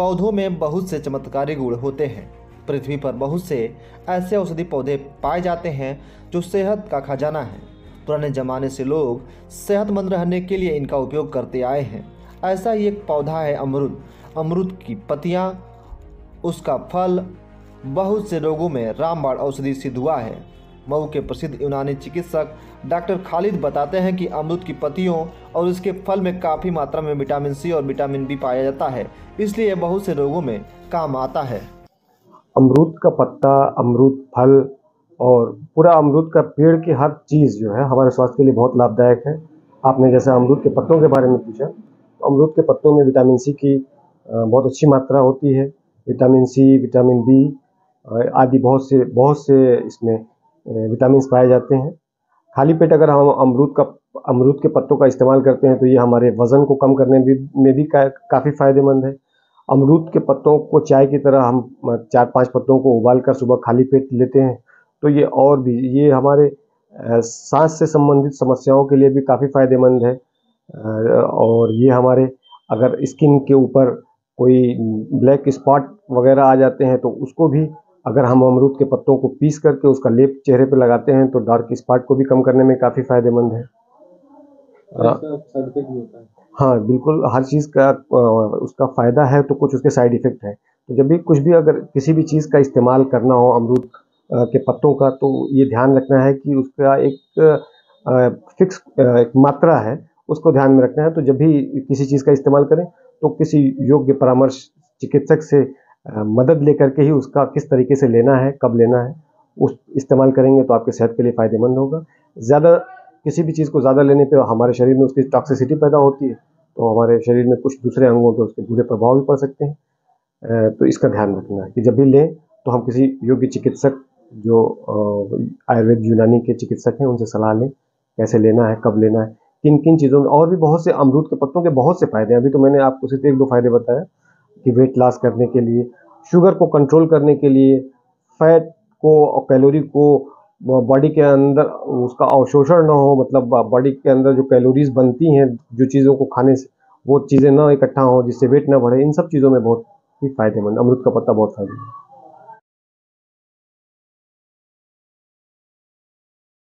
पौधों में बहुत से चमत्कारी गुण होते हैं। पृथ्वी पर बहुत से ऐसे औषधि पौधे पाए जाते हैं जो सेहत का खजाना है। पुराने जमाने से लोग सेहतमंद रहने के लिए इनका उपयोग करते आए हैं। ऐसा ही एक पौधा है अमरूद। अमरूद की पत्तियां, उसका फल बहुत से रोगों में रामबाण औषधि सिद्ध हुआ है। मऊ के प्रसिद्ध यूनानी चिकित्सक डॉक्टर खालिद बताते हैं कि अमरूद की पत्तियों और इसके फल में काफ़ी मात्रा में विटामिन सी और विटामिन बी पाया जाता है, इसलिए यह बहुत से रोगों में काम आता है। अमरूद का पत्ता, अमरूद फल और पूरा अमरूद का पेड़ की हर चीज़ जो है हमारे स्वास्थ्य के लिए बहुत लाभदायक है। आपने जैसे अमरूद के पत्तों के बारे में पूछा, तो अमरूद के पत्तों में विटामिन सी की बहुत अच्छी मात्रा होती है। विटामिन सी, विटामिन बी आदि बहुत से इसमें विटामिन पाए जाते हैं। खाली पेट अगर हम अमरूद के पत्तों का इस्तेमाल करते हैं तो ये हमारे वज़न को कम करने में भी काफ़ी फ़ायदेमंद है। अमरूद के पत्तों को चाय की तरह हम 4-5 पत्तों को उबाल कर सुबह खाली पेट लेते हैं तो ये हमारे सांस से संबंधित समस्याओं के लिए भी काफ़ी फ़ायदेमंद है। और ये हमारे अगर स्किन के ऊपर कोई ब्लैक स्पॉट वगैरह आ जाते हैं तो उसको भी अगर हम अमरूद के पत्तों को पीस करके उसका लेप चेहरे पे लगाते हैं तो डार्क स्पॉट को भी कम करने में काफ़ी फ़ायदेमंद है। साइड इफेक्ट भी होता है? हाँ, बिल्कुल, हर चीज़ का उसका फ़ायदा है तो कुछ उसके साइड इफ़ेक्ट है। तो जब भी कुछ भी अगर किसी भी चीज़ का इस्तेमाल करना हो अमरूद के पत्तों का, तो ये ध्यान रखना है कि उसका एक फिक्स एक मात्रा है, उसको ध्यान में रखना है। तो जब भी किसी चीज़ का इस्तेमाल करें तो किसी योग्य परामर्श चिकित्सक से मदद लेकर के ही उसका किस तरीके से लेना है, कब लेना है, उस इस्तेमाल करेंगे तो आपके सेहत के लिए फ़ायदेमंद होगा। ज़्यादा किसी भी चीज़ को ज़्यादा लेने पे हमारे शरीर में उसकी टॉक्सिसिटी पैदा होती है, तो हमारे शरीर में कुछ दूसरे अंगों पे उसके बुरे प्रभाव भी पड़ सकते हैं। तो इसका ध्यान रखना है कि जब भी लें तो हम किसी योग्य चिकित्सक जो आयुर्वेद यूनानी के चिकित्सक हैं उनसे सलाह लें, कैसे लेना है, कब लेना है, किन-किन चीज़ों में। और भी बहुत से अमरूद के पत्तों के बहुत से फ़ायदे हैं। अभी तो मैंने आपको सिर्फ 1-2 फ़ायदे बताए कि वेट लॉस करने के लिए, शुगर को कंट्रोल करने के लिए, फैट को और कैलोरी को बॉडी के अंदर उसका अवशोषण ना हो, मतलब बॉडी के अंदर जो कैलोरीज बनती हैं जो चीज़ों को खाने से, वो चीज़ें ना इकट्ठा हों जिससे वेट ना बढ़े। इन सब चीज़ों में बहुत ही फ़ायदेमंद अमरूद का पत्ता बहुत फ़ायदेमंद है।